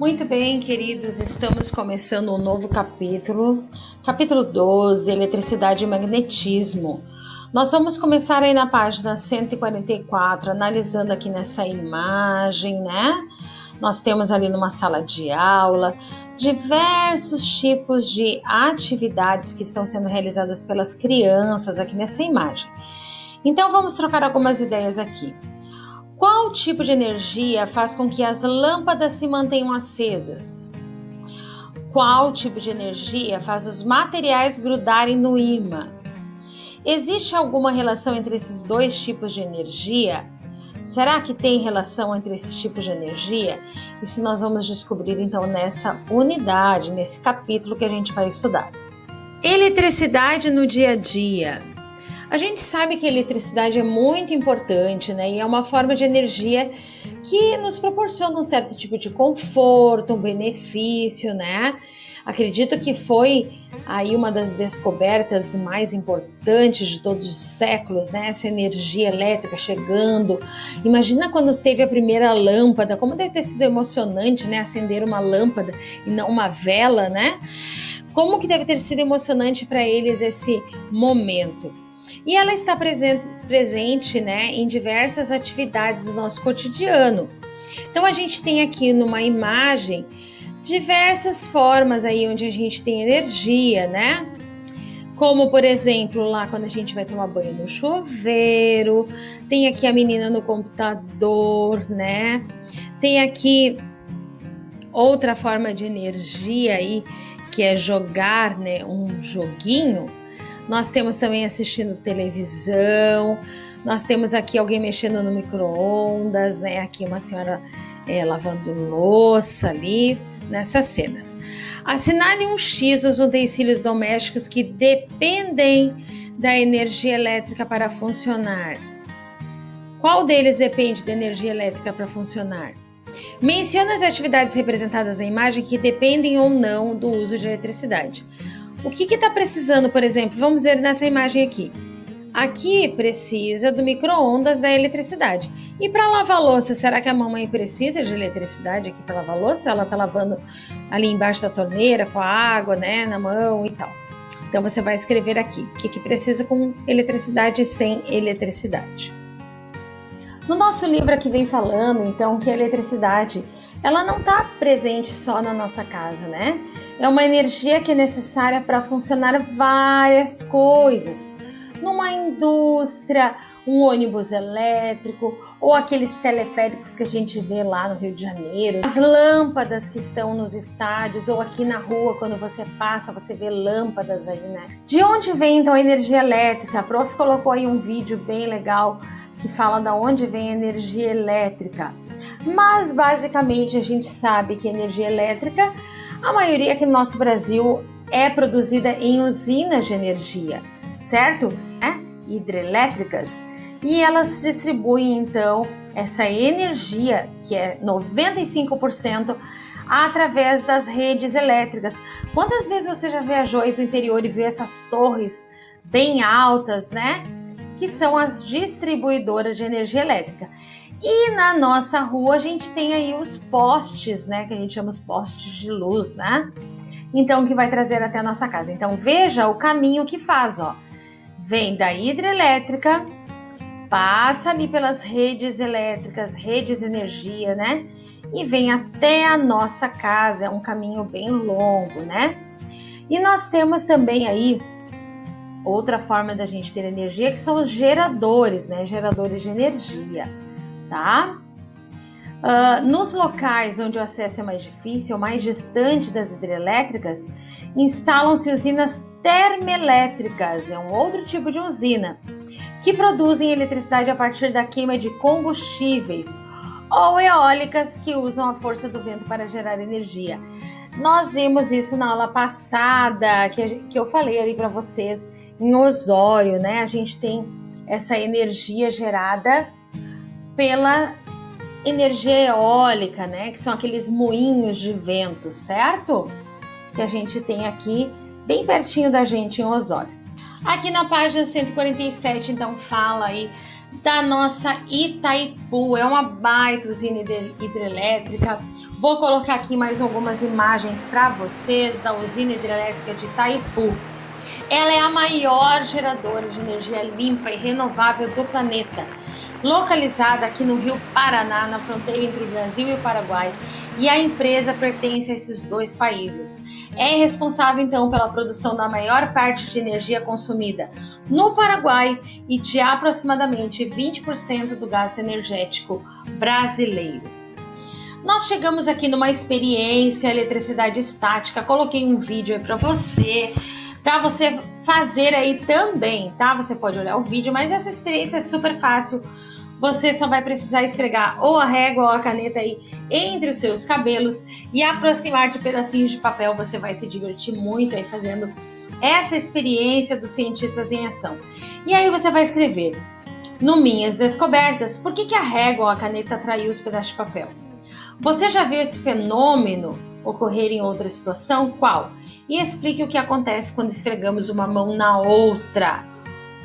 Muito bem, queridos, estamos começando um novo capítulo 12, Eletricidade e Magnetismo. Nós vamos começar aí na página 144, analisando aqui nessa imagem, né? Nós temos ali numa sala de aula diversos tipos de atividades que estão sendo realizadas pelas crianças aqui nessa imagem. Então vamos trocar algumas ideias aqui. Qual tipo de energia faz com que as lâmpadas se mantenham acesas? Qual tipo de energia faz os materiais grudarem no ímã? Existe alguma relação entre esses dois tipos de energia? Será que tem relação entre esses tipos de energia? Isso nós vamos descobrir então nessa unidade, nesse capítulo que a gente vai estudar. Eletricidade no dia a dia. A gente sabe que a eletricidade é muito importante, né? E é uma forma de energia que nos proporciona um certo tipo de conforto, um benefício, né? Acredito que foi aí uma das descobertas mais importantes de todos os séculos, né? Essa energia elétrica chegando. Imagina quando teve a primeira lâmpada, como deve ter sido emocionante, né? Acender uma lâmpada e não uma vela, né? Como que deve ter sido emocionante para eles esse momento. E ela está presente, né, em diversas atividades do nosso cotidiano. Então a gente tem aqui numa imagem diversas formas aí onde a gente tem energia, né? Como, por exemplo, lá quando a gente vai tomar banho no chuveiro, tem aqui a menina no computador, né? Tem aqui outra forma de energia aí, que é jogar, né, um joguinho. Nós temos também assistindo televisão, nós temos aqui alguém mexendo no micro-ondas, né? Aqui uma senhora lavando louça ali, nessas cenas. Assinale um X nos utensílios domésticos que dependem da energia elétrica para funcionar. Qual deles depende da energia elétrica para funcionar? Mencione as atividades representadas na imagem que dependem ou não do uso de eletricidade. O que está precisando, por exemplo? Vamos ver nessa imagem aqui. Aqui precisa do micro-ondas da eletricidade. E para lavar louça, será que a mamãe precisa de eletricidade aqui para lavar louça? Ela está lavando ali embaixo da torneira com a água, né, na mão e tal. Então você vai escrever aqui o que precisa com eletricidade e sem eletricidade. No nosso livro aqui vem falando, então, que a eletricidade ela não está presente só na nossa casa, né? É uma energia que é necessária para funcionar várias coisas. Numa indústria, um ônibus elétrico ou aqueles teleféricos que a gente vê lá no Rio de Janeiro. As lâmpadas que estão nos estádios ou aqui na rua, quando você passa, você vê lâmpadas aí, né? De onde vem então a energia elétrica? A prof colocou aí um vídeo bem legal que fala da onde vem a energia elétrica. Mas basicamente a gente sabe que a energia elétrica, a maioria aqui no nosso Brasil é produzida em usinas de energia, certo? Hidrelétricas. E elas distribuem então essa energia, que é 95%, através das redes elétricas. Quantas vezes você já viajou aí para o interior e viu essas torres bem altas, né? Que são as distribuidoras de energia elétrica. E na nossa rua a gente tem aí os postes, né? Que a gente chama os postes de luz, né? Então, que vai trazer até a nossa casa. Então, veja o caminho que faz, ó. Vem da hidrelétrica, passa ali pelas redes elétricas, redes de energia, né? E vem até a nossa casa. É um caminho bem longo, né? E nós temos também aí outra forma da gente ter energia, que são os geradores, né? Geradores de energia, tá? Nos locais onde o acesso é mais difícil, mais distante das hidrelétricas, instalam-se usinas termoelétricas, é um outro tipo de usina, que produzem eletricidade a partir da queima de combustíveis, ou eólicas que usam a força do vento para gerar energia. Nós vimos isso na aula passada, que eu falei ali para vocês, em Osório, né? A gente tem essa energia gerada pela energia eólica, né? Que são aqueles moinhos de vento, certo? Que a gente tem aqui bem pertinho da gente em Osório. Aqui na página 147, então, fala aí da nossa Itaipu. É uma baita usina hidrelétrica. Vou colocar aqui mais algumas imagens para vocês da usina hidrelétrica de Itaipu. Ela é a maior geradora de energia limpa e renovável do planeta, localizada aqui no Rio Paraná, na fronteira entre o Brasil e o Paraguai, e a empresa pertence a esses dois países. É responsável, então, pela produção da maior parte de energia consumida no Paraguai e de aproximadamente 20% do gasto energético brasileiro. Nós chegamos aqui numa experiência eletricidade estática, coloquei um vídeo aí para você fazer aí também, tá? Você pode olhar o vídeo, mas essa experiência é super fácil. Você só vai precisar esfregar ou a régua ou a caneta aí entre os seus cabelos e aproximar de pedacinhos de papel. Você vai se divertir muito aí fazendo essa experiência dos cientistas em ação. E aí você vai escrever no Minhas Descobertas por que a régua ou a caneta atraiu os pedaços de papel. Você já viu esse fenômeno ocorrer em outra situação? Qual? E explique o que acontece quando esfregamos uma mão na outra.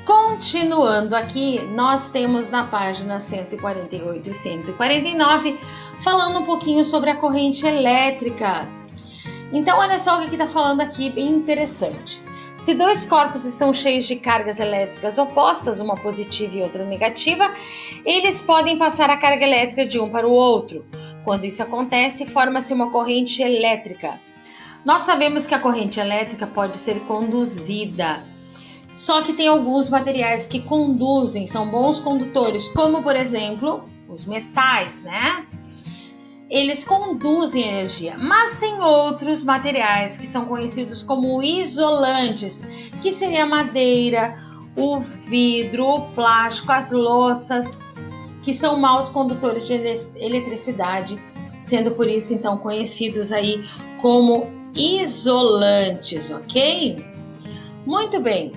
Continuando aqui, nós temos na página 148 e 149 falando um pouquinho sobre a corrente elétrica. Então, olha só o que está falando aqui, bem interessante. Se dois corpos estão cheios de cargas elétricas opostas, uma positiva e outra negativa, eles podem passar a carga elétrica de um para o outro. Quando isso acontece, forma-se uma corrente elétrica. Nós sabemos que a corrente elétrica pode ser conduzida. Só que tem alguns materiais que conduzem, são bons condutores, como por exemplo, os metais, né? Eles conduzem energia, mas tem outros materiais que são conhecidos como isolantes, que seria a madeira, o vidro, o plástico, as louças, que são maus condutores de eletricidade, sendo por isso então conhecidos aí como isolantes, ok? Muito bem.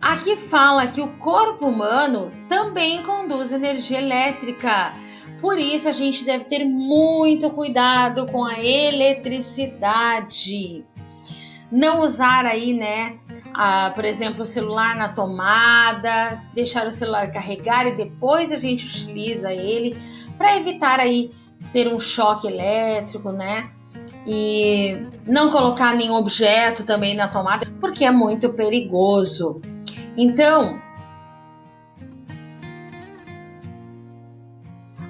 Aqui fala que o corpo humano também conduz energia elétrica. Por isso, a gente deve ter muito cuidado com a eletricidade. Não usar aí, né, por exemplo, o celular na tomada, deixar o celular carregar e depois a gente utiliza ele para evitar aí ter um choque elétrico, né? E não colocar nenhum objeto também na tomada, porque é muito perigoso. Então,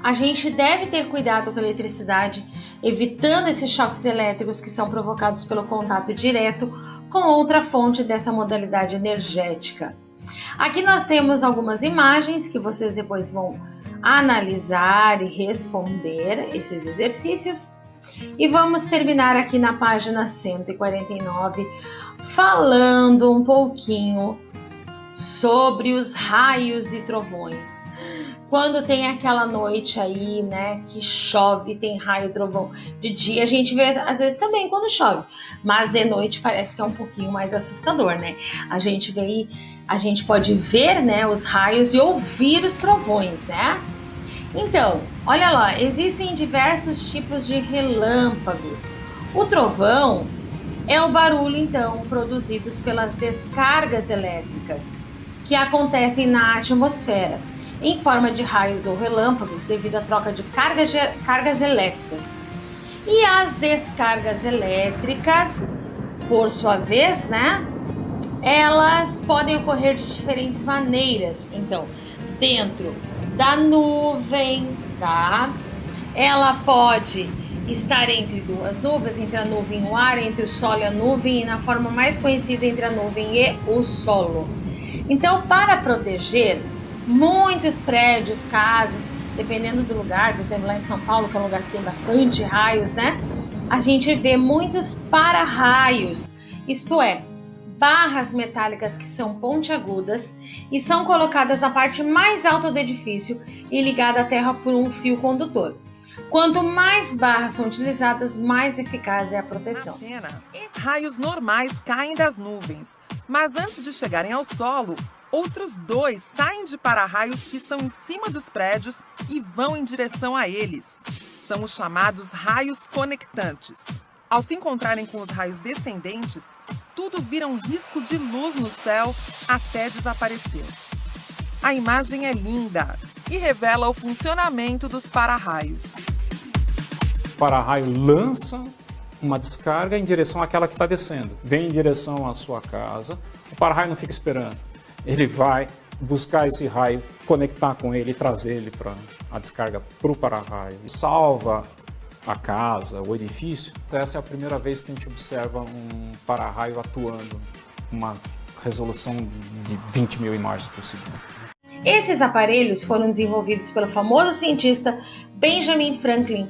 a gente deve ter cuidado com a eletricidade, evitando esses choques elétricos que são provocados pelo contato direto com outra fonte dessa modalidade energética. Aqui nós temos algumas imagens que vocês depois vão analisar e responder esses exercícios. E vamos terminar aqui na página 149, falando um pouquinho sobre os raios e trovões. Quando tem aquela noite aí, né, que chove, tem raio e trovão. De dia a gente vê, às vezes também quando chove, mas de noite parece que é um pouquinho mais assustador, né? A gente pode ver, né, os raios e ouvir os trovões, né? Então, olha lá, existem diversos tipos de relâmpagos. O trovão é o barulho, então, produzidos pelas descargas elétricas que acontecem na atmosfera, em forma de raios ou relâmpagos, devido à troca de cargas elétricas. E as descargas elétricas, por sua vez, né, elas podem ocorrer de diferentes maneiras. Então, dentro da nuvem, tá? Ela pode estar entre duas nuvens, entre a nuvem e o ar, entre o solo e a nuvem, e na forma mais conhecida entre a nuvem e o solo. Então, para proteger muitos prédios, casas, dependendo do lugar, por exemplo, lá em São Paulo, que é um lugar que tem bastante raios, né? A gente vê muitos para-raios, isto é, barras metálicas que são pontiagudas e são colocadas na parte mais alta do edifício e ligada à terra por um fio condutor. Quanto mais barras são utilizadas, mais eficaz é a proteção. Raios normais caem das nuvens, mas antes de chegarem ao solo, outros dois saem de para-raios que estão em cima dos prédios e vão em direção a eles. São os chamados raios conectantes. Ao se encontrarem com os raios descendentes, tudo vira um risco de luz no céu até desaparecer. A imagem é linda e revela o funcionamento dos para-raios. O para-raio lança uma descarga em direção àquela que está descendo. Vem em direção à sua casa, o para-raio não fica esperando. Ele vai buscar esse raio, conectar com ele e trazer ele para a descarga para o para-raio. Salva a casa, o edifício. Então essa é a primeira vez que a gente observa um para-raio atuando, uma resolução de 20 mil imagens por segundo. Esses aparelhos foram desenvolvidos pelo famoso cientista Benjamin Franklin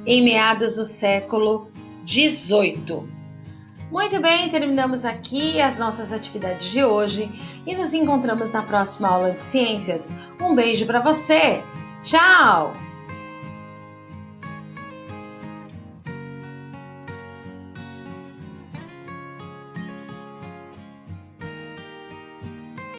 em meados do século XVIII. Muito bem, terminamos aqui as nossas atividades de hoje e nos encontramos na próxima aula de ciências. Um beijo para você! Tchau!